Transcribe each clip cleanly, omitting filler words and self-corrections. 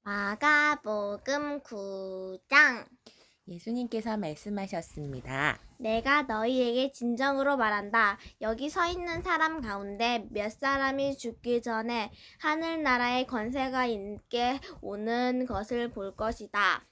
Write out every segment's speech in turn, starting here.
마가복음 9장. 예수님께서 말씀하셨습니다. 내가 너희에게 진정으로 말한다. 여기 서 있는 사람 가운데 몇 사람이 죽기 전에 하늘나라의 권세가 있게 오는 것을 볼 것이다.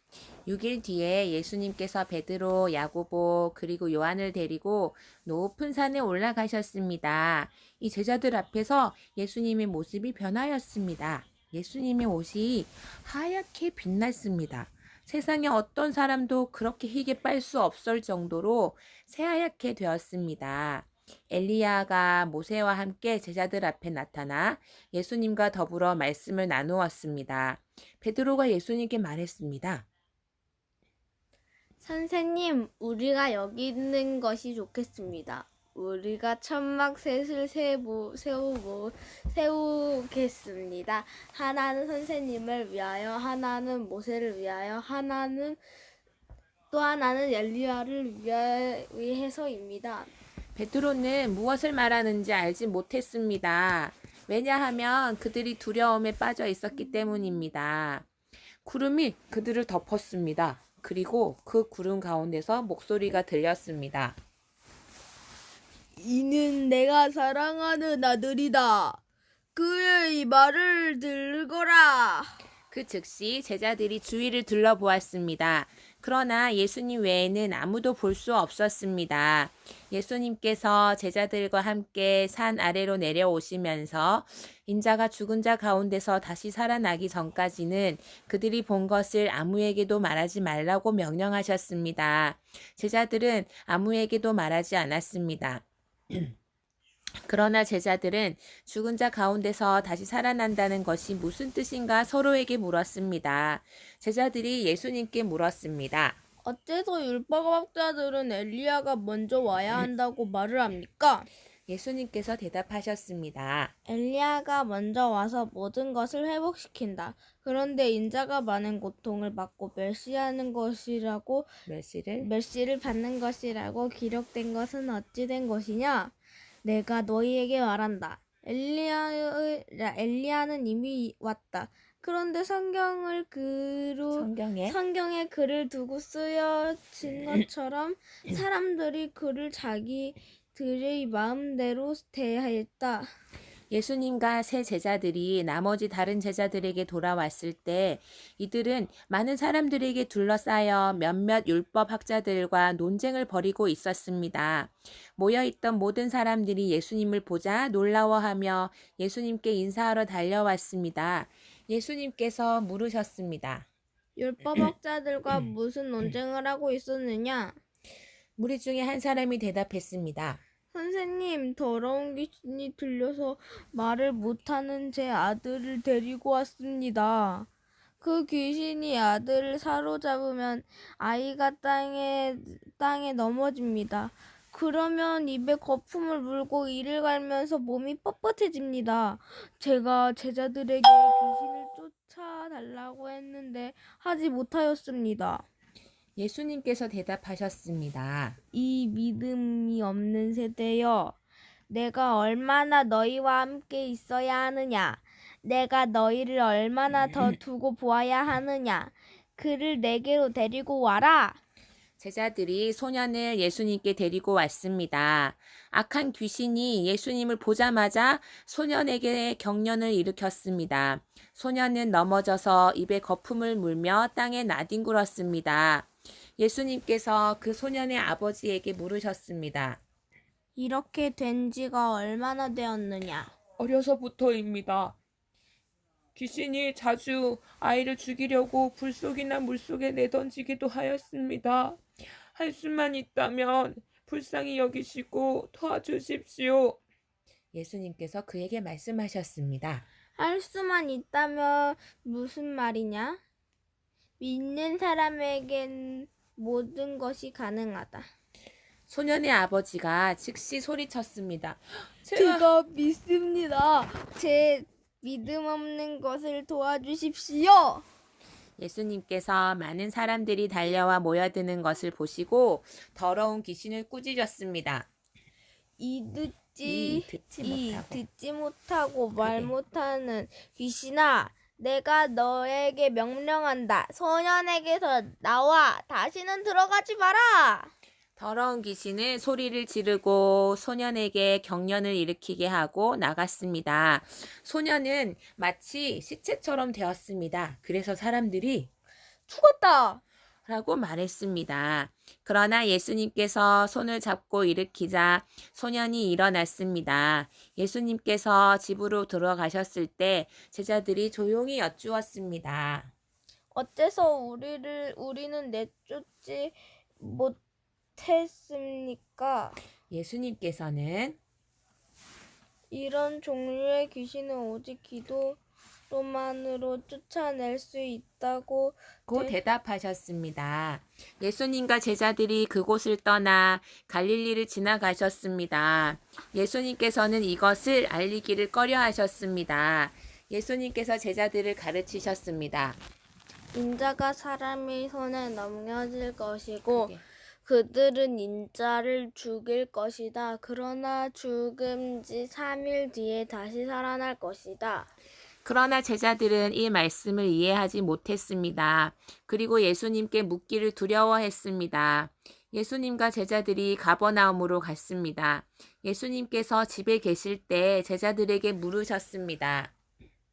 6일 뒤에 예수님께서 베드로, 야고보, 그리고 요한을 데리고 높은 산에 올라가셨습니다. 이 제자들 앞에서 예수님의 모습이 변하였습니다. 예수님의 옷이 하얗게 빛났습니다. 세상에 어떤 사람도 그렇게 희게 빨 수 없을 정도로 새하얗게 되었습니다. 엘리야가 모세와 함께 제자들 앞에 나타나 예수님과 더불어 말씀을 나누었습니다. 베드로가 예수님께 말했습니다. 선생님, 우리가 여기 있는 것이 좋겠습니다. 우리가 천막 셋을 세우겠습니다. 하나는 선생님을 위하여, 하나는 모세를 위하여, 또 하나는 엘리야를 위해서입니다. 베드로는 무엇을 말하는지 알지 못했습니다. 왜냐하면 그들이 두려움에 빠져 있었기 때문입니다. 구름이 그들을 덮었습니다. 그리고 그 구름 가운데서 목소리가 들렸습니다. 이는 내가 사랑하는 아들이다. 그의 말을 들거라. 그 즉시 제자들이 주위를 둘러보았습니다. 그러나 예수님 외에는 아무도 볼 수 없었습니다. 예수님께서 제자들과 함께 산 아래로 내려오시면서 인자가 죽은 자 가운데서 다시 살아나기 전까지는 그들이 본 것을 아무에게도 말하지 말라고 명령하셨습니다. 제자들은 아무에게도 말하지 않았습니다. 그러나 제자들은 죽은 자 가운데서 다시 살아난다는 것이 무슨 뜻인가 서로에게 물었습니다. 제자들이 예수님께 물었습니다. 어째서 율법학자들은 엘리야가 먼저 와야 한다고 말을 합니까? 예수님께서 대답하셨습니다. 엘리야가 먼저 와서 모든 것을 회복시킨다. 그런데 인자가 많은 고통을 받고 멸시를 받는 것이라고 기록된 것은 어찌 된 것이냐? 내가 너희에게 말한다. 엘리야는 이미 왔다. 그런데 성경에 글을 두고 쓰여진 것처럼 사람들이 그를 자기들의 마음대로 대하였다. 예수님과 세 제자들이 나머지 다른 제자들에게 돌아왔을 때 이들은 많은 사람들에게 둘러싸여 몇몇 율법학자들과 논쟁을 벌이고 있었습니다. 모여있던 모든 사람들이 예수님을 보자 놀라워하며 예수님께 인사하러 달려왔습니다. 예수님께서 물으셨습니다. 율법학자들과 무슨 논쟁을 하고 있었느냐? 무리 중에 한 사람이 대답했습니다. 선생님, 더러운 귀신이 들려서 말을 못하는 제 아들을 데리고 왔습니다. 그 귀신이 아들을 사로잡으면 아이가 땅에 넘어집니다. 그러면 입에 거품을 물고 이를 갈면서 몸이 뻣뻣해집니다. 제가 제자들에게 귀신을 쫓아달라고 했는데 하지 못하였습니다. 예수님께서 대답하셨습니다. 이 믿음이 없는 세대여, 내가 얼마나 너희와 함께 있어야 하느냐? 내가 너희를 얼마나 더 두고 보아야 하느냐? 그를 내게로 데리고 와라. 제자들이 소년을 예수님께 데리고 왔습니다. 악한 귀신이 예수님을 보자마자 소년에게 경련을 일으켰습니다. 소년은 넘어져서 입에 거품을 물며 땅에 나뒹굴었습니다. 예수님께서 그 소년의 아버지에게 물으셨습니다. 이렇게 된 지가 얼마나 되었느냐? 어려서부터입니다. 귀신이 자주 아이를 죽이려고 불속이나 물속에 내던지기도 하였습니다. 할 수만 있다면 불쌍히 여기시고 도와주십시오. 예수님께서 그에게 말씀하셨습니다. 할 수만 있다면 무슨 말이냐? 믿는 사람에겐 모든 것이 가능하다. 소년의 아버지가 즉시 소리쳤습니다. 제가 믿습니다. 제 믿음 없는 것을 도와주십시오. 예수님께서 많은 사람들이 달려와 모여드는 것을 보시고 더러운 귀신을 꾸짖었습니다. 듣지 못하고 말 못하는 귀신아, 내가 너에게 명령한다. 소년에게서 나와. 다시는 들어가지 마라. 더러운 귀신은 소리를 지르고 소년에게 경련을 일으키게 하고 나갔습니다. 소년은 마치 시체처럼 되었습니다. 그래서 사람들이 죽었다. 라고 말했습니다. 그러나 예수님께서 손을 잡고 일으키자 소년이 일어났습니다. 예수님께서 집으로 들어가셨을 때 제자들이 조용히 여쭈었습니다. 어째서 우리는 내쫓지 못했습니까? 예수님께서는 이런 종류의 귀신은 오직 기도로만으로 쫓아낼 수 있다고 고 대답하셨습니다. 예수님과 제자들이 그곳을 떠나 갈릴리를 지나가셨습니다. 예수님께서는 이것을 알리기를 꺼려하셨습니다. 예수님께서 제자들을 가르치셨습니다. 인자가 사람의 손에 넘겨질 것이고 그게. 그들은 인자를 죽일 것이다. 그러나 죽은 지 3일 뒤에 다시 살아날 것이다. 그러나 제자들은 이 말씀을 이해하지 못했습니다. 그리고 예수님께 묻기를 두려워했습니다. 예수님과 제자들이 가버나움으로 갔습니다. 예수님께서 집에 계실 때 제자들에게 물으셨습니다.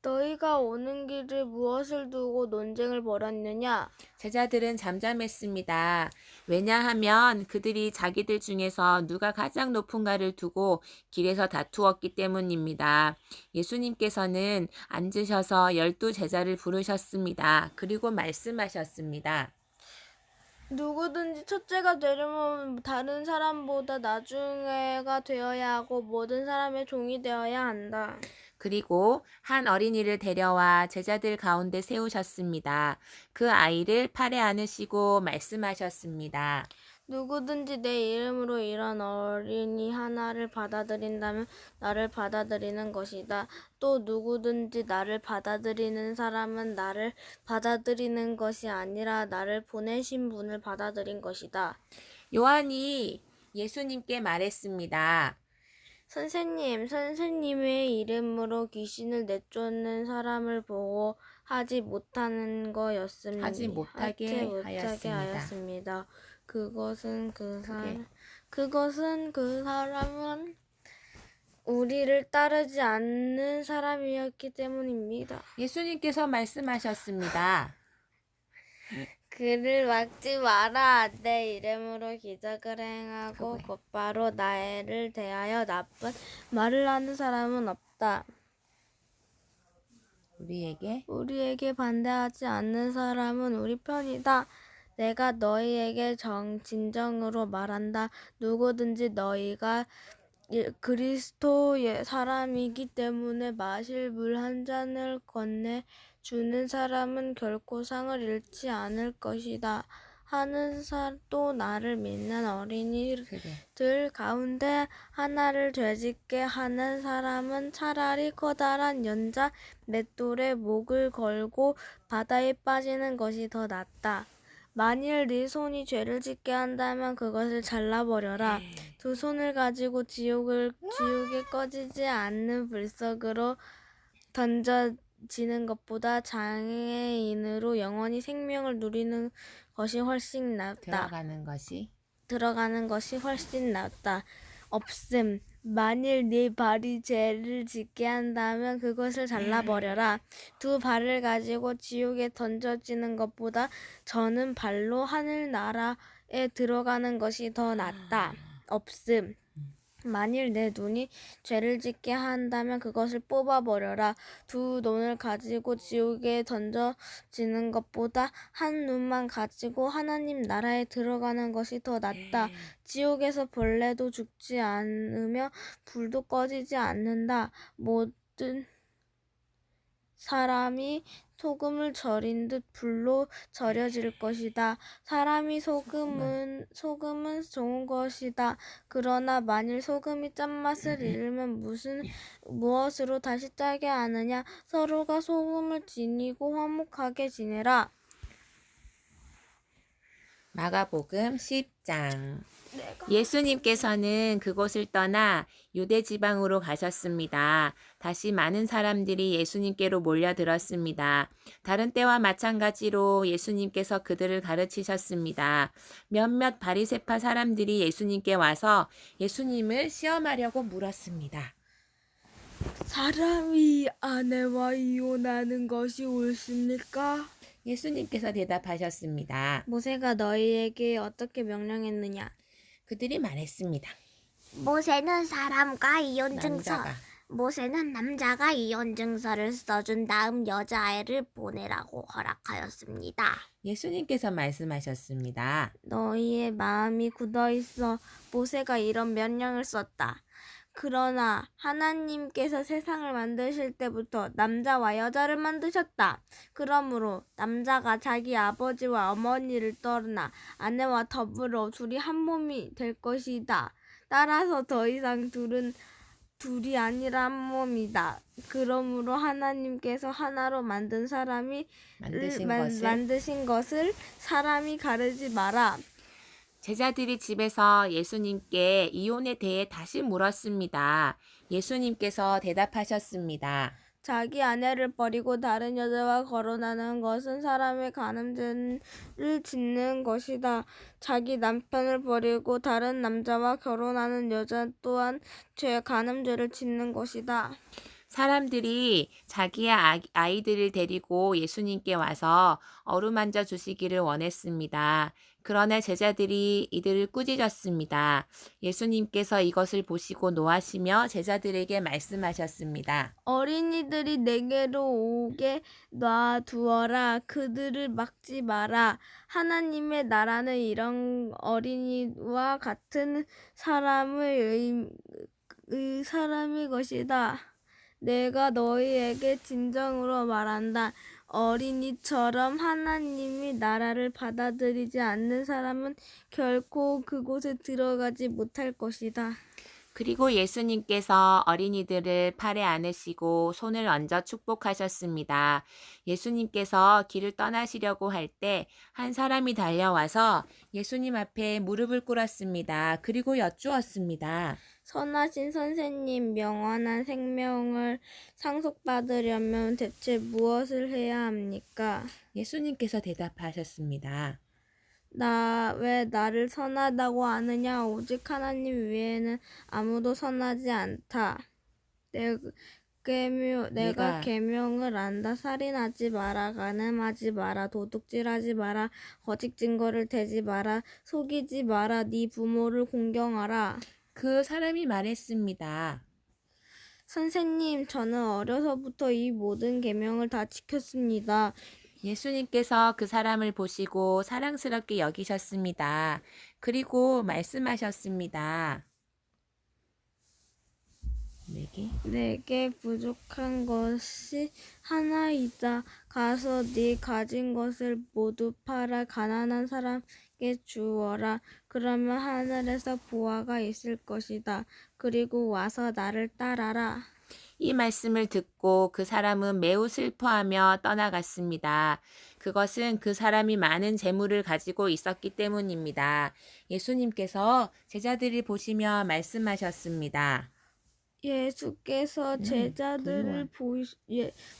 너희가 오는 길을 무엇을 두고 논쟁을 벌였느냐? 제자들은 잠잠했습니다. 왜냐하면 그들이 자기들 중에서 누가 가장 높은가를 두고 길에서 다투었기 때문입니다. 예수님께서는 앉으셔서 12 제자를 부르셨습니다. 그리고 말씀하셨습니다. 누구든지 첫째가 되려면 다른 사람보다 나중에가 되어야 하고 모든 사람의 종이 되어야 한다. 그리고 한 어린이를 데려와 제자들 가운데 세우셨습니다. 그 아이를 팔에 안으시고 말씀하셨습니다. 누구든지 내 이름으로 이런 어린이 하나를 받아들인다면 나를 받아들이는 것이다. 또 누구든지 나를 받아들이는 사람은 나를 받아들이는 것이 아니라 나를 보내신 분을 받아들인 것이다. 요한이 예수님께 말했습니다. 선생님의 이름으로 귀신을 내쫓는 사람을 보고 하지 못하는 거였습니다. 하지 못하게 하였습니다. 그것은 그 사람은 우리를 따르지 않는 사람이었기 때문입니다. 예수님께서 말씀하셨습니다. 그를 막지 마라. 내 이름으로 기적을 행하고 곧바로 나를 대하여 나쁜 말을 하는 사람은 없다. 우리에게 반대하지 않는 사람은 우리 편이다. 내가 너희에게 진정으로 말한다. 누구든지 너희가 그리스도의 사람이기 때문에 마실 물 한 잔을 건네 주는 사람은 결코 상을 잃지 않을 것이다. 하는 또 나를 믿는 어린이들 가운데 하나를 되짓게 하는 사람은 차라리 커다란 연자 맷돌에 목을 걸고 바다에 빠지는 것이 더 낫다. 만일 네 손이 죄를 짓게 한다면 그것을 잘라버려라. 두 손을 가지고 지옥에 꺼지지 않는 불속으로 던져지는 것보다 장애인으로 영원히 생명을 누리는 것이 훨씬 낫다. 들어가는 것이 훨씬 낫다. 없음. 만일 네 발이 죄를 짓게 한다면 그것을 잘라버려라. 두 발을 가지고 지옥에 던져지는 것보다 저는 발로 하늘나라에 들어가는 것이 더 낫다. 없음. 만일 내 눈이 죄를 짓게 한다면 그것을 뽑아버려라. 두 눈을 가지고 지옥에 던져지는 것보다 한 눈만 가지고 하나님 나라에 들어가는 것이 더 낫다. 지옥에서 벌레도 죽지 않으며 불도 꺼지지 않는다. 모든 사람이 소금을 절인 듯 불로 절여질 것이다. 사람이 소금은 좋은 것이다. 그러나 만일 소금이 짠맛을 잃으면 무엇으로 다시 짜게 하느냐? 서로가 소금을 지니고 화목하게 지내라. 마가복음 10장. 내가 예수님께서는 그곳을 떠나 유대 지방으로 가셨습니다. 다시 많은 사람들이 예수님께로 몰려들었습니다. 다른 때와 마찬가지로 예수님께서 그들을 가르치셨습니다. 몇몇 바리새파 사람들이 예수님께 와서 예수님을 시험하려고 물었습니다. 사람이 아내와 이혼하는 것이 옳습니까? 예수님께서 대답하셨습니다. 모세가 너희에게 어떻게 명령했느냐? 그들이 말했습니다. 모세는 남자가 남자가 이혼 증서를 써준 다음 여자아이를 보내라고 허락하였습니다. 예수님께서 말씀하셨습니다. 너희의 마음이 굳어 있어 모세가 이런 명령을 썼다. 그러나 하나님께서 세상을 만드실 때부터 남자와 여자를 만드셨다. 그러므로 남자가 자기 아버지와 어머니를 떠나 아내와 더불어 둘이 한 몸이 될 것이다. 따라서 더 이상 둘이 아니라 한 몸이다. 그러므로 하나님께서 하나로 만드신 것을 사람이 가르지 마라. 제자들이 집에서 예수님께 이혼에 대해 다시 물었습니다. 예수님께서 대답하셨습니다. 자기 아내를 버리고 다른 여자와 결혼하는 것은 사람의 간음죄를 짓는 것이다. 자기 남편을 버리고 다른 남자와 결혼하는 여자 또한 간음죄를 짓는 것이다. 사람들이 자기의 아이들을 데리고 예수님께 와서 어루만져 주시기를 원했습니다. 그러나 제자들이 이들을 꾸짖었습니다. 예수님께서 이것을 보시고 노하시며 제자들에게 말씀하셨습니다. 어린이들이 내게로 오게 놔두어라. 그들을 막지 마라. 하나님의 나라는 이런 어린이와 같은 사람의 것이다. 내가 너희에게 진정으로 말한다. 어린이처럼 하나님의 나라를 받아들이지 않는 사람은 결코 그곳에 들어가지 못할 것이다. 그리고 예수님께서 어린이들을 팔에 안으시고 손을 얹어 축복하셨습니다. 예수님께서 길을 떠나시려고 할 때 한 사람이 달려와서 예수님 앞에 무릎을 꿇었습니다. 그리고 여쭈었습니다. 선하신 선생님, 영원한 생명을 상속받으려면 대체 무엇을 해야 합니까? 예수님께서 대답하셨습니다. 왜 나를 선하다고 하느냐? 오직 하나님 외에는 아무도 선하지 않다. 내가 계명을 안다. 살인하지 마라. 간음하지 마라. 도둑질하지 마라. 거짓 증거를 대지 마라. 속이지 마라. 네 부모를 공경하라. 그 사람이 말했습니다. 선생님, 저는 어려서부터 이 모든 계명을 다 지켰습니다. 예수님께서 그 사람을 보시고 사랑스럽게 여기셨습니다. 그리고 말씀하셨습니다. 내게 부족한 것이 하나이다. 가서 네 가진 것을 모두 팔아 가난한 사람에게 주어라. 그러면 하늘에서 보화가 있을 것이다. 그리고 와서 나를 따라라. 이 말씀을 듣고 그 사람은 매우 슬퍼하며 떠나갔습니다. 그것은 그 사람이 많은 재물을 가지고 있었기 때문입니다. 예수님께서 제자들을 보시며 말씀하셨습니다. 예수께서 제자들을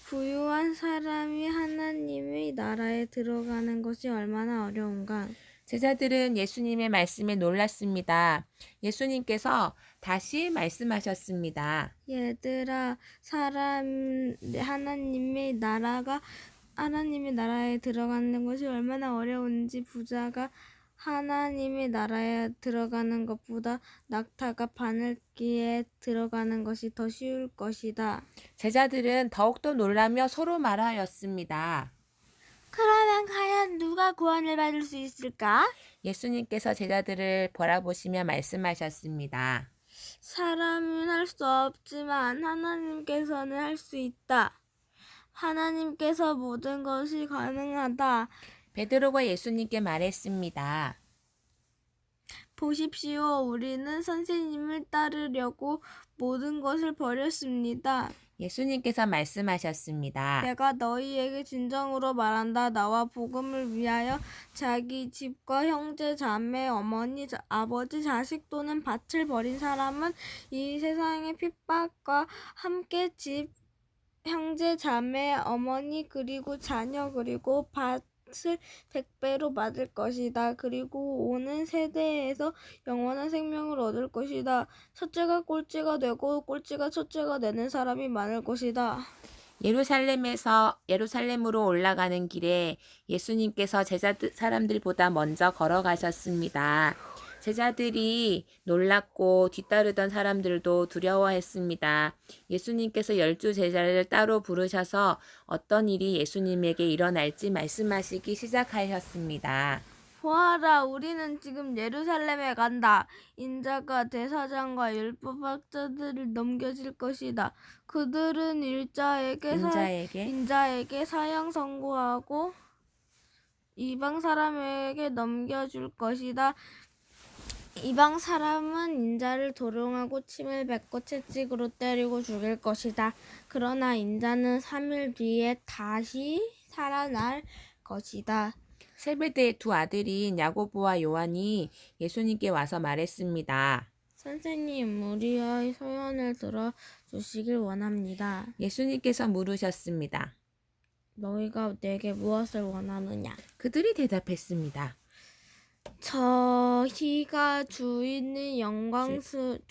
부유한 사람이 하나님의 나라에 들어가는 것이 얼마나 어려운가. 제자들은 예수님의 말씀에 놀랐습니다. 예수님께서 다시 말씀하셨습니다. 얘들아, 하나님의 나라에 들어가는 것이 얼마나 어려운지 부자가 하나님의 나라에 들어가는 것보다 낙타가 바늘기에 들어가는 것이 더 쉬울 것이다. 제자들은 더욱더 놀라며 서로 말하였습니다. 그러면 과연 누가 구원을 받을 수 있을까? 예수님께서 제자들을 바라보시며 말씀하셨습니다. 사람은 할 수 없지만 하나님께서는 할 수 있다. 하나님께서 모든 것이 가능하다. 베드로가 예수님께 말했습니다. 보십시오. 우리는 선생님을 따르려고 모든 것을 버렸습니다. 예수님께서 말씀하셨습니다. 내가 너희에게 진정으로 말한다. 나와 복음을 위하여 자기 집과 형제, 자매, 어머니, 아버지, 자식 또는 밭을 버린 사람은 이 세상의 핍박과 함께 집, 형제, 자매, 어머니, 그리고 자녀, 그리고 밭을 100배로 받을 것이다. 그리고 오는 세대에서 영원한 생명을 얻을 것이다. 첫째가 꼴찌가 되고 꼴찌가 첫째가 되는 사람이 많을 것이다. 예루살렘으로 올라가는 길에 예수님께서 사람들보다 먼저 걸어가셨습니다. 제자들이 놀랐고 뒤따르던 사람들도 두려워했습니다. 예수님께서 12 제자를 따로 부르셔서 어떤 일이 예수님에게 일어날지 말씀하시기 시작하셨습니다. 보아라, 우리는 지금 예루살렘에 간다. 인자가 대사장과 율법학자들을 넘겨질 것이다. 그들은 인자에게 사형 선고하고 이방 사람에게 넘겨줄 것이다. 이방 사람은 인자를 도롱하고 침을 뱉고 채찍으로 때리고 죽일 것이다. 그러나 인자는 3일 뒤에 다시 살아날 것이다. 세베대의 두 아들인 야고보와 요한이 예수님께 와서 말했습니다. 선생님, 우리의 소원을 들어주시길 원합니다. 예수님께서 물으셨습니다. 너희가 내게 무엇을 원하느냐? 그들이 대답했습니다. 저희가 주인의 영광스러운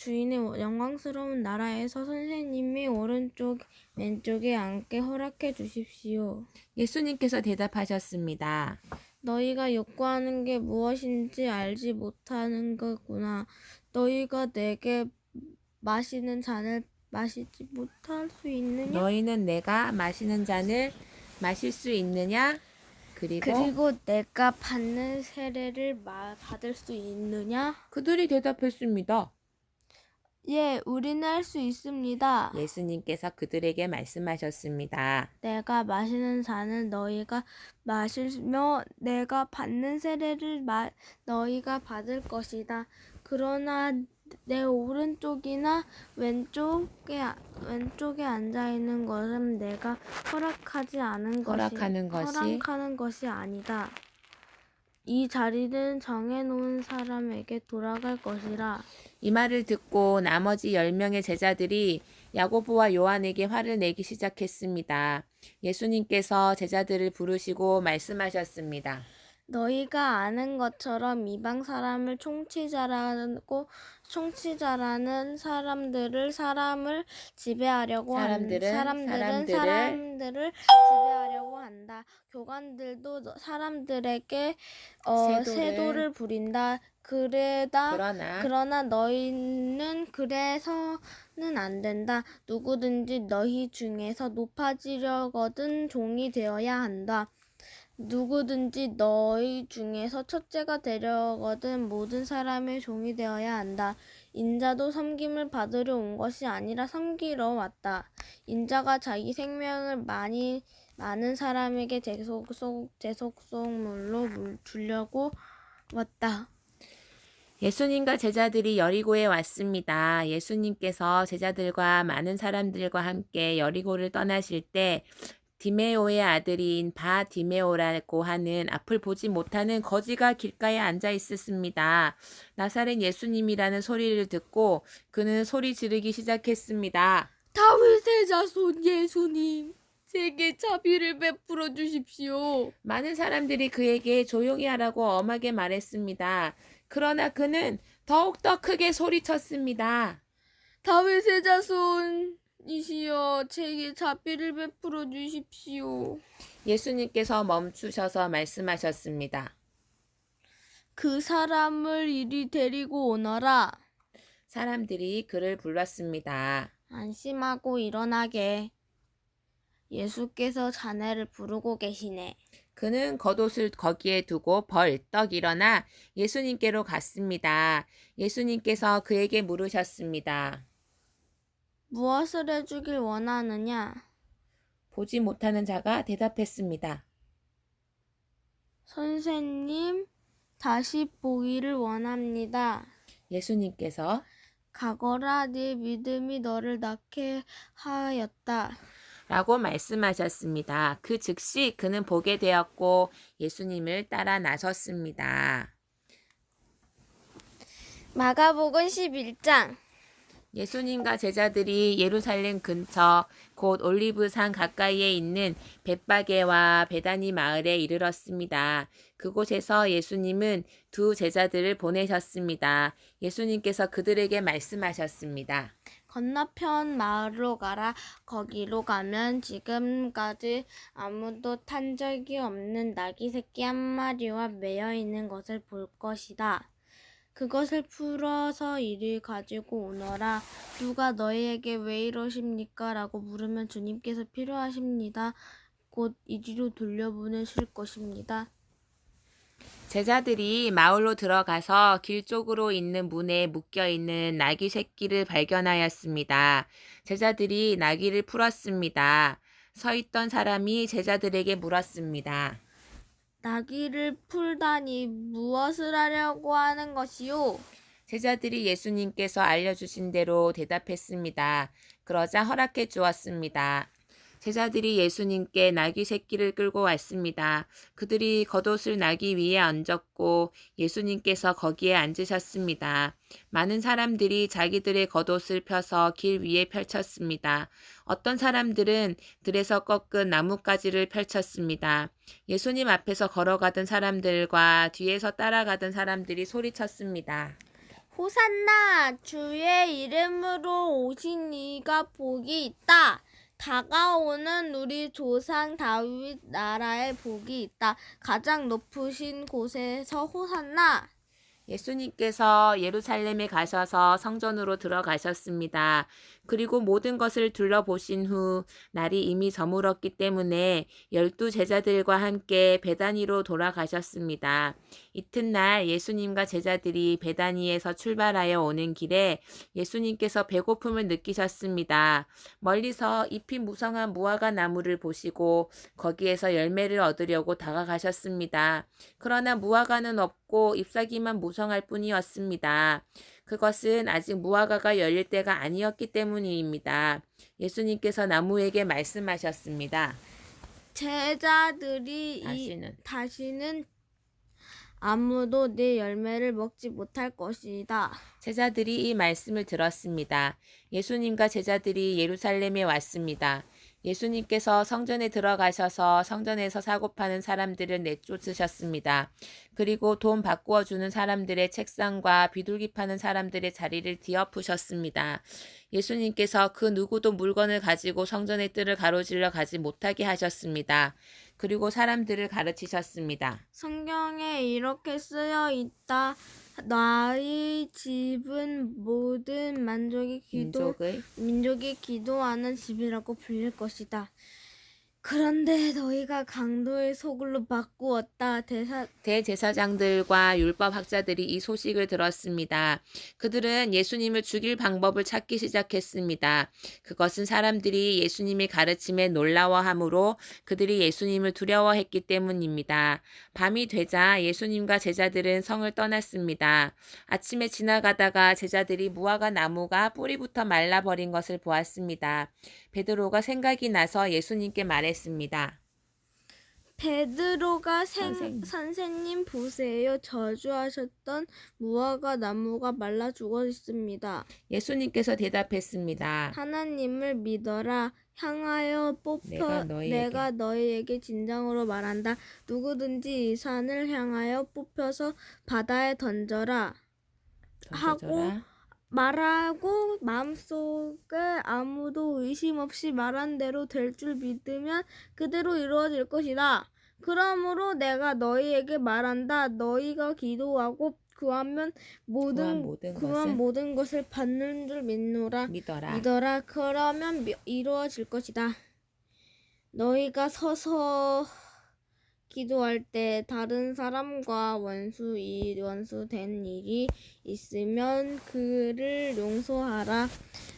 나라에서 선생님이 오른쪽 왼쪽에 앉게 허락해 주십시오. 예수님께서 대답하셨습니다. 너희가 욕구하는 게 무엇인지 알지 못하는 거구나. 너희가 내게 마시는 잔을 마시지 못할 수 있느냐? 너희는 내가 마시는 잔을 마실 수 있느냐? 그리고 내가 받는 세례를 받을 수 있느냐? 그들이 대답했습니다. 예, 우리는 할 수 있습니다. 예수님께서 그들에게 말씀하셨습니다. 내가 마시는 잔을 너희가 마시며 내가 받는 세례를 너희가 받을 것이다. 그러나 내 오른쪽이나 왼쪽에 앉아 있는 것은 내가 허락하는 것이 아니다. 이 자리는 정해놓은 사람에게 돌아갈 것이라. 이 말을 듣고 나머지 10명의 제자들이 야고보와 요한에게 화를 내기 시작했습니다. 예수님께서 제자들을 부르시고 말씀하셨습니다. 너희가 아는 것처럼 이방 사람을 총치자라는 사람을 지배하려고 한다. 교관들도 사람들에게 세도를 부린다. 그러나 너희는 그래서는 안 된다. 누구든지 너희 중에서 높아지려거든 종이 되어야 한다. 누구든지 너희 중에서 첫째가 되려거든 모든 사람의 종이 되어야 한다. 인자도 섬김을 받으려 온 것이 아니라 섬기러 왔다. 인자가 자기 생명을 많은 사람에게 대속물로 주려고 왔다. 예수님과 제자들이 여리고에 왔습니다. 예수님께서 제자들과 많은 사람들과 함께 여리고를 떠나실 때 디메오의 아들인 바디메오라고 하는 앞을 보지 못하는 거지가 길가에 앉아 있었습니다. 나사렛 예수님이라는 소리를 듣고 그는 소리 지르기 시작했습니다. 다윗의 자손 예수님, 제게 자비를 베풀어 주십시오. 많은 사람들이 그에게 조용히 하라고 엄하게 말했습니다. 그러나 그는 더욱더 크게 소리쳤습니다. 다윗의 자손이시여, 제게 자비를 베풀어 주십시오. 예수님께서 멈추셔서 말씀하셨습니다. 그 사람을 이리 데리고 오너라. 사람들이 그를 불렀습니다. 안심하고 일어나게. 예수께서 자네를 부르고 계시네. 그는 겉옷을 거기에 두고 벌떡 일어나 예수님께로 갔습니다. 예수님께서 그에게 물으셨습니다. 무엇을 해주길 원하느냐? 보지 못하는 자가 대답했습니다. 선생님, 다시 보기를 원합니다. 예수님께서 가거라. 네 믿음이 너를 낫게 하였다. 라고 말씀하셨습니다. 그 즉시 그는 보게 되었고 예수님을 따라 나섰습니다. 마가복음 11장. 예수님과 제자들이 예루살렘 근처 곧 올리브산 가까이에 있는 벳바게와 베다니 마을에 이르렀습니다. 그곳에서 예수님은 두 제자들을 보내셨습니다. 예수님께서 그들에게 말씀하셨습니다. 건너편 마을로 가라. 거기로 가면 지금까지 아무도 탄 적이 없는 나귀 새끼 한 마리와 매여 있는 것을 볼 것이다. 그것을 풀어서 이리 가지고 오너라. 누가 너희에게 왜 이러십니까? 라고 물으면 주님께서 필요하십니다. 곧 이리로 돌려보내실 것입니다. 제자들이 마을로 들어가서 길 쪽으로 있는 문에 묶여있는 나귀 새끼를 발견하였습니다. 제자들이 나귀를 풀었습니다. 서 있던 사람이 제자들에게 물었습니다. 나귀를 풀다니 무엇을 하려고 하는 것이요? 제자들이 예수님께서 알려주신 대로 대답했습니다. 그러자 허락해 주었습니다. 제자들이 예수님께 나귀 새끼를 끌고 왔습니다. 그들이 겉옷을 나귀 위에 얹었고 예수님께서 거기에 앉으셨습니다. 많은 사람들이 자기들의 겉옷을 펴서 길 위에 펼쳤습니다. 어떤 사람들은 들에서 꺾은 나뭇가지를 펼쳤습니다. 예수님 앞에서 걸어가던 사람들과 뒤에서 따라가던 사람들이 소리쳤습니다. 호산나, 주의 이름으로 오신 이가 복이 있다. 다가오는 우리 조상 다윗 나라에 복이 있다. 가장 높으신 곳에서 호산나. 예수님께서 예루살렘에 가셔서 성전으로 들어가셨습니다. 그리고 모든 것을 둘러보신 후 날이 이미 저물었기 때문에 12 제자들과 함께 베다니로 돌아가셨습니다. 이튿날 예수님과 제자들이 베다니에서 출발하여 오는 길에 예수님께서 배고픔을 느끼셨습니다. 멀리서 잎이 무성한 무화과 나무를 보시고 거기에서 열매를 얻으려고 다가가셨습니다. 그러나 무화과는 없고 잎사귀만 무성할 뿐이었습니다. 그것은 아직 무화과가 열릴 때가 아니었기 때문입니다. 예수님께서 나무에게 말씀하셨습니다. 제자들이 다시는 아무도 내 열매를 먹지 못할 것이다. 제자들이 이 말씀을 들었습니다. 예수님과 제자들이 예루살렘에 왔습니다. 예수님께서 성전에 들어가셔서 성전에서 사고 파는 사람들을 내쫓으셨습니다. 그리고 돈 바꾸어 주는 사람들의 책상과 비둘기 파는 사람들의 자리를 뒤엎으셨습니다. 예수님께서 그 누구도 물건을 가지고 성전의 뜰을 가로질러 가지 못하게 하셨습니다. 그리고 사람들을 가르치셨습니다. 성경에 이렇게 쓰여 있다. 나의 집은 모든 민족이 기도하는 집이라고 불릴 것이다. 그런데 너희가 강도의 소굴로 바꾸었다. 대제사장들과 율법학자들이 이 소식을 들었습니다. 그들은 예수님을 죽일 방법을 찾기 시작했습니다. 그것은 사람들이 예수님의 가르침에 놀라워하므로 그들이 예수님을 두려워했기 때문입니다. 밤이 되자 예수님과 제자들은 성을 떠났습니다. 아침에 지나가다가 제자들이 무화과 나무가 뿌리부터 말라버린 것을 보았습니다. 베드로가 생각이 나서 예수님께 말했습니다. 베드로가 선생님 보세요. 저주하셨던 무화과 나무가 말라 죽어 있습니다. 예수님께서 대답했습니다. 하나님을 믿어라. 향하여 내가 너희에게 진정으로 말한다. 누구든지 이 산을 향하여 뽑혀서 바다에 던져라. 하고 말하고 마음속에 아무도 의심 없이 말한 대로 될 줄 믿으면 그대로 이루어질 것이다. 그러므로 내가 너희에게 말한다. 너희가 기도하고 구하면 모든 것을 받는 줄 믿어라. 그러면 이루어질 것이다. 너희가 서서 기도할 때 다른 사람과 원수된 일이 있으면 그를 용서하라.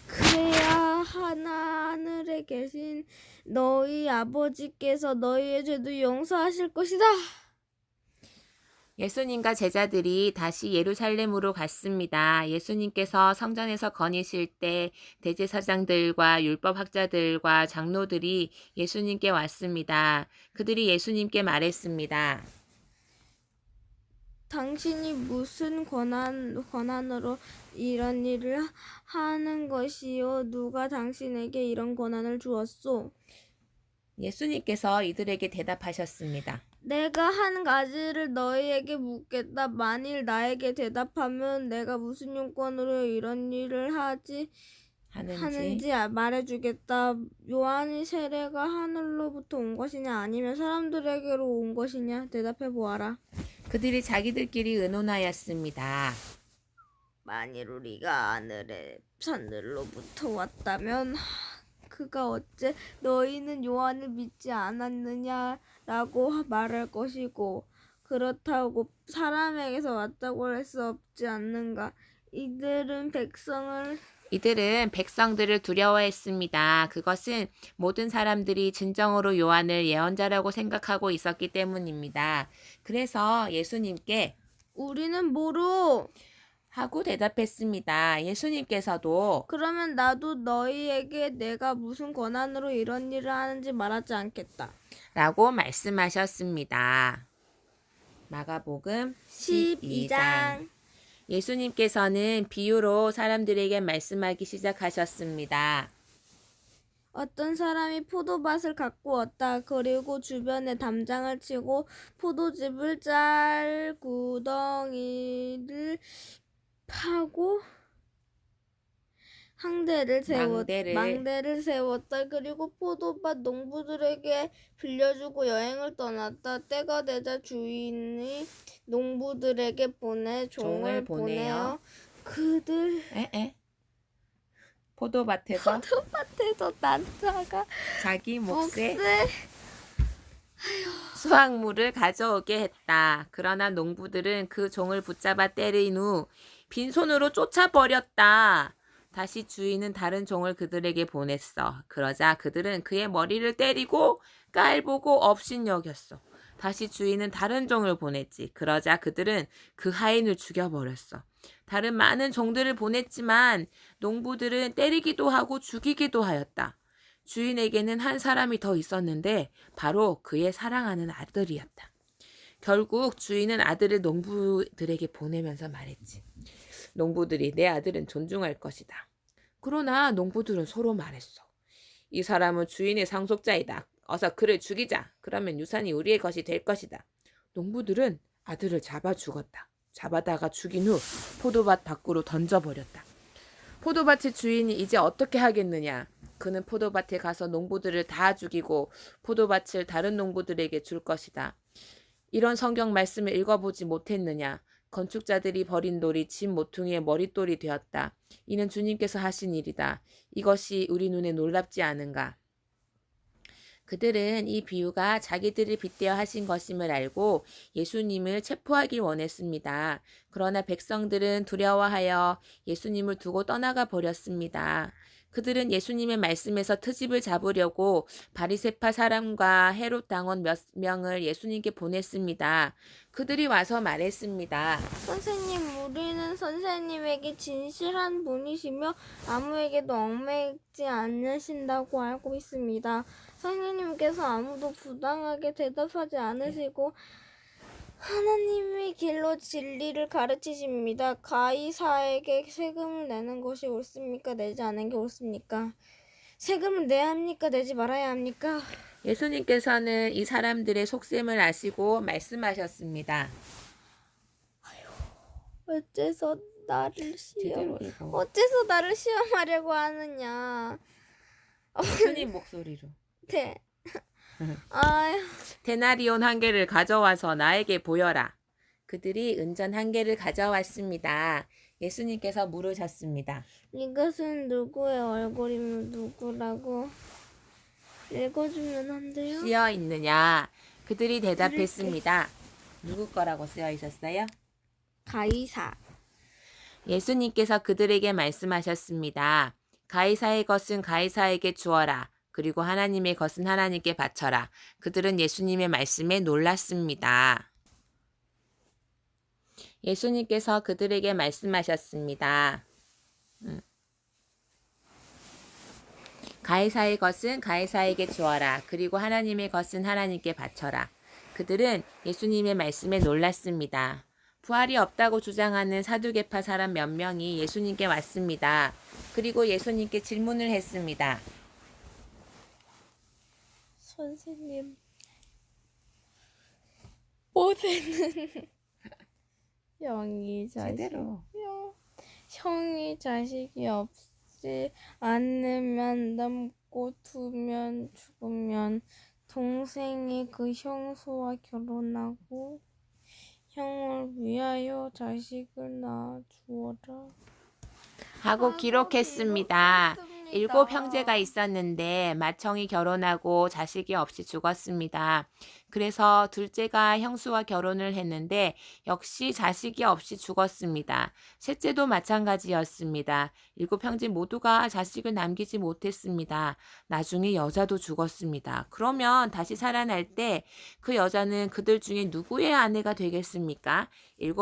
그래야 하늘에 계신 너희 아버지께서 너희의 죄도 용서하실 것이다. 예수님과 제자들이 다시 예루살렘으로 갔습니다. 예수님께서 성전에서 거니실 때 대제사장들과 율법학자들과 장로들이 예수님께 왔습니다. 그들이 예수님께 말했습니다. 당신이 무슨 권한으로 이런 일을 하는 것이요? 누가 당신에게 이런 권한을 주었소? 예수님께서 이들에게 대답하셨습니다. 내가 한 가지를 너희에게 묻겠다. 만일 나에게 대답하면 내가 무슨 용건으로 이런 일을 하는지 말해주겠다. 요한의 세례가 하늘로부터 온 것이냐 아니면 사람들에게로 온 것이냐 대답해 보아라. 그들이 자기들끼리 의논하였습니다. 만일 우리가 산들로부터 왔다면 그가 어째 너희는 요한을 믿지 않았느냐라고 말할 것이고, 그렇다고 사람에게서 왔다고 할 수 없지 않는가. 이들은 백성들을 두려워했습니다. 그것은 모든 사람들이 진정으로 요한을 예언자라고 생각하고 있었기 때문입니다. 그래서 예수님께 우리는 모르. 하고 대답했습니다. 예수님께서도 그러면 나도 너희에게 내가 무슨 권한으로 이런 일을 하는지 말하지 않겠다. 라고 말씀하셨습니다. 마가복음 12장. 예수님께서는 비유로 사람들에게 말씀하기 시작하셨습니다. 어떤 사람이 포도밭을 갖고 왔다. 그리고 주변에 담장을 치고 포도즙을 짤 구덩이를 파고 망대를 세웠다. 그리고 포도밭 농부들에게 빌려주고 여행을 떠났다. 때가 되자 주인이 농부들에게 종을 보내어 그들 포도밭에서 난자가 자기 몫의 수확물을 가져오게 했다. 그러나 농부들은 그 종을 붙잡아 때린 후 빈손으로 쫓아버렸다. 다시 주인은 다른 종을 그들에게 보냈어. 그러자 그들은 그의 머리를 때리고 깔보고 업신여겼어. 다시 주인은 다른 종을 보냈지. 그러자 그들은 그 하인을 죽여버렸어. 다른 많은 종들을 보냈지만 농부들은 때리기도 하고 죽이기도 하였다. 주인에게는 한 사람이 더 있었는데 바로 그의 사랑하는 아들이었다. 결국 주인은 아들을 농부들에게 보내면서 말했지. 농부들이 내 아들은 존중할 것이다. 그러나 농부들은 서로 말했어. 이 사람은 주인의 상속자이다. 어서 그를 죽이자. 그러면 유산이 우리의 것이 될 것이다. 농부들은 아들을 잡아 죽었다. 잡아다가 죽인 후 포도밭 밖으로 던져버렸다. 포도밭의 주인이 이제 어떻게 하겠느냐. 그는 포도밭에 가서 농부들을 다 죽이고 포도밭을 다른 농부들에게 줄 것이다. 이런 성경 말씀을 읽어보지 못했느냐. 건축자들이 버린 돌이 집 모퉁이의 머릿돌이 되었다. 이는 주님께서 하신 일이다. 이것이 우리 눈에 놀랍지 않은가. 그들은 이 비유가 자기들을 빗대어 하신 것임을 알고 예수님을 체포하길 원했습니다. 그러나 백성들은 두려워하여 예수님을 두고 떠나가 버렸습니다. 그들은 예수님의 말씀에서 트집을 잡으려고 바리새파 사람과 헤롯 당원 몇 명을 예수님께 보냈습니다. 그들이 와서 말했습니다. 선생님, 우리는 선생님에게 진실한 분이시며 아무에게도 얽매이지 않으신다고 알고 있습니다. 선생님께서 아무도 부당하게 대답하지 않으시고 하나님의 길로 진리를 가르치십니다. 가이사에게 세금을 내는 것이 옳습니까? 내지 않는 게 옳습니까? 세금을 내야 합니까? 내지 말아야 합니까? 예수님께서는 이 사람들의 속셈을 아시고 말씀하셨습니다. 어째서 나를 시험하려고 하느냐? 예수님 목소리로. 네. 아휴. 데나리온 한 개를 가져와서 나에게 보여라. 그들이 은전 한 개를 가져왔습니다. 예수님께서 물으셨습니다. 이것은 누구의 얼굴이며 누구라고 읽어주면 안 돼요? 쓰여 있느냐? 그들이 대답했습니다. 누구 거라고 쓰여 있었어요? 가이사. 예수님께서 그들에게 말씀하셨습니다. 가이사의 것은 가이사에게 주어라. 그리고 하나님의 것은 하나님께 바쳐라. 그들은 예수님의 말씀에 놀랐습니다. 예수님께서 그들에게 말씀하셨습니다. 가이사의 것은 가이사에게 주어라. 그리고 하나님의 것은 하나님께 바쳐라. 그들은 예수님의 말씀에 놀랐습니다. 부활이 없다고 주장하는 사두개파 사람 몇 명이 예수님께 왔습니다. 그리고 예수님께 질문을 했습니다. 선생님, 모세는 형이 자식이 없지 않으면 남고 두면 죽으면 동생이 그 형수와 결혼하고 형을 위하여 자식을 낳아 주어라. 하고 기록했습니다. 7 형제가 있었는데 맏형이 결혼하고 자식이 없이 죽었습니다. 그래서 둘째가 형수와 결혼을 했는데 역시 자식이 없이 죽었습니다. 셋째도 마찬가지였습니다. 7 형제 모두가 자식을 남기지 못했습니다. 나중에 여자도 죽었습니다. 그러면 다시 살아날 때 그 여자는 그들 중에 누구의 아내가 되겠습니까? 7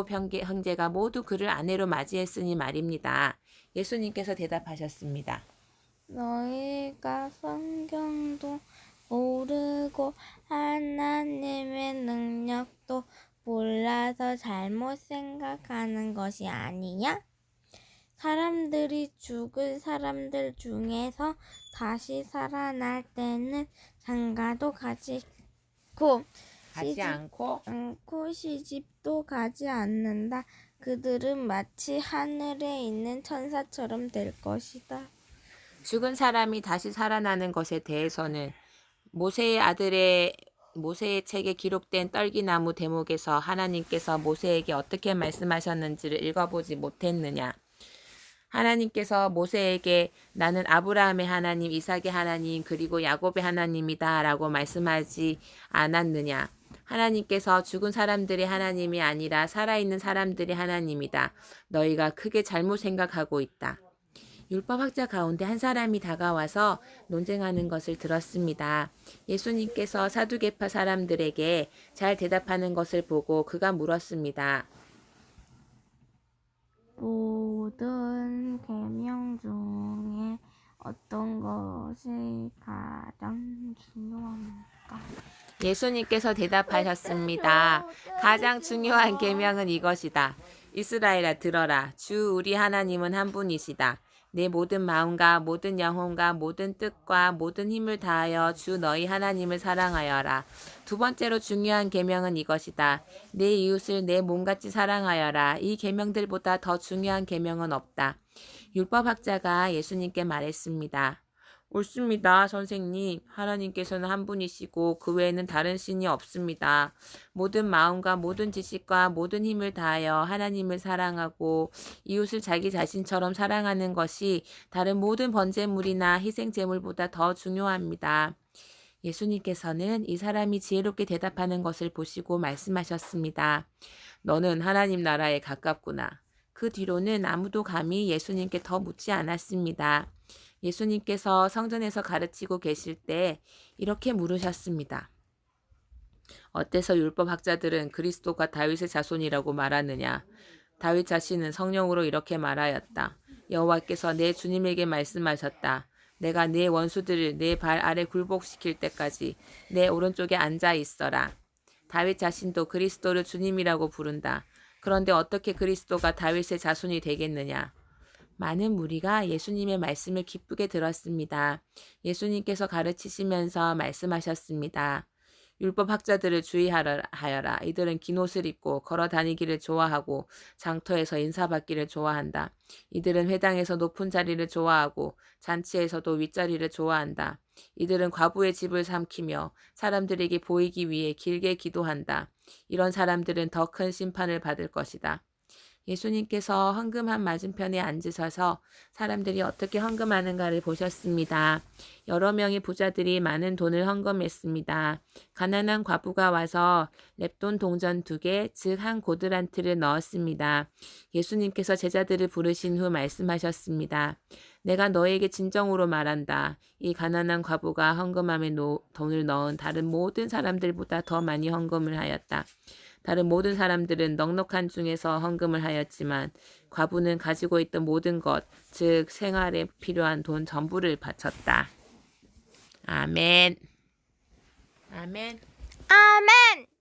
형제가 모두 그를 아내로 맞이했으니 말입니다. 예수님께서 대답하셨습니다. 너희가 성경도 모르고 하나님의 능력도 몰라서 잘못 생각하는 것이 아니냐? 사람들이 죽은 사람들 중에서 다시 살아날 때는 장가도 가지 않고 시집도 가지 않는다. 그들은 마치 하늘에 있는 천사처럼 될 것이다. 죽은 사람이 다시 살아나는 것에 대해서는 모세의 책에 기록된 떨기나무 대목에서 하나님께서 모세에게 어떻게 말씀하셨는지를 읽어보지 못했느냐? 하나님께서 모세에게 나는 아브라함의 하나님, 이삭의 하나님, 그리고 야곱의 하나님이다 라고 말씀하지 않았느냐? 하나님께서 죽은 사람들의 하나님이 아니라 살아있는 사람들의 하나님이다. 너희가 크게 잘못 생각하고 있다. 율법학자 가운데 한 사람이 다가와서 논쟁하는 것을 들었습니다. 예수님께서 사두개파 사람들에게 잘 대답하는 것을 보고 그가 물었습니다. 모든 계명 중에 어떤 것이 가장 중요합니까? 예수님께서 대답하셨습니다. 가장 중요한 계명은 이것이다. 이스라엘아 들어라. 주 우리 하나님은 한 분이시다. 내 모든 마음과 모든 영혼과 모든 뜻과 모든 힘을 다하여 주 너희 하나님을 사랑하여라. 2번째로 중요한 계명은 이것이다. 내 이웃을 내 몸같이 사랑하여라. 이 계명들보다 더 중요한 계명은 없다. 율법학자가 예수님께 말했습니다. 옳습니다, 선생님. 하나님께서는 한 분이시고 그 외에는 다른 신이 없습니다. 모든 마음과 모든 지식과 모든 힘을 다하여 하나님을 사랑하고 이웃을 자기 자신처럼 사랑하는 것이 다른 모든 번제물이나 희생제물보다 더 중요합니다. 예수님께서는 이 사람이 지혜롭게 대답하는 것을 보시고 말씀하셨습니다. 너는 하나님 나라에 가깝구나. 그 뒤로는 아무도 감히 예수님께 더 묻지 않았습니다. 예수님께서 성전에서 가르치고 계실 때 이렇게 물으셨습니다. 어때서 율법학자들은 그리스도가 다윗의 자손이라고 말하느냐? 다윗 자신은 성령으로 이렇게 말하였다. 여호와께서 내 주님에게 말씀하셨다. 내가 네 원수들을 내 발 아래 굴복시킬 때까지 내 오른쪽에 앉아 있어라. 다윗 자신도 그리스도를 주님이라고 부른다. 그런데 어떻게 그리스도가 다윗의 자손이 되겠느냐? 많은 무리가 예수님의 말씀을 기쁘게 들었습니다. 예수님께서 가르치시면서 말씀하셨습니다. 율법학자들을 주의하여라. 이들은 긴 옷을 입고 걸어 다니기를 좋아하고 장터에서 인사받기를 좋아한다. 이들은 회당에서 높은 자리를 좋아하고 잔치에서도 윗자리를 좋아한다. 이들은 과부의 집을 삼키며 사람들에게 보이기 위해 길게 기도한다. 이런 사람들은 더 큰 심판을 받을 것이다. 예수님께서 헌금함 맞은편에 앉으셔서 사람들이 어떻게 헌금하는가를 보셨습니다. 여러 명의 부자들이 많은 돈을 헌금했습니다. 가난한 과부가 와서 렙돈 동전 2개, 즉 한 고드란트를 넣었습니다. 예수님께서 제자들을 부르신 후 말씀하셨습니다. 내가 너에게 진정으로 말한다. 이 가난한 과부가 헌금함에 돈을 넣은 다른 모든 사람들보다 더 많이 헌금을 하였다. 다른 모든 사람들은 넉넉한 중에서 헌금을 하였지만 과부는 가지고 있던 모든 것, 즉 생활에 필요한 돈 전부를 바쳤다. 아멘. 아멘. 아멘.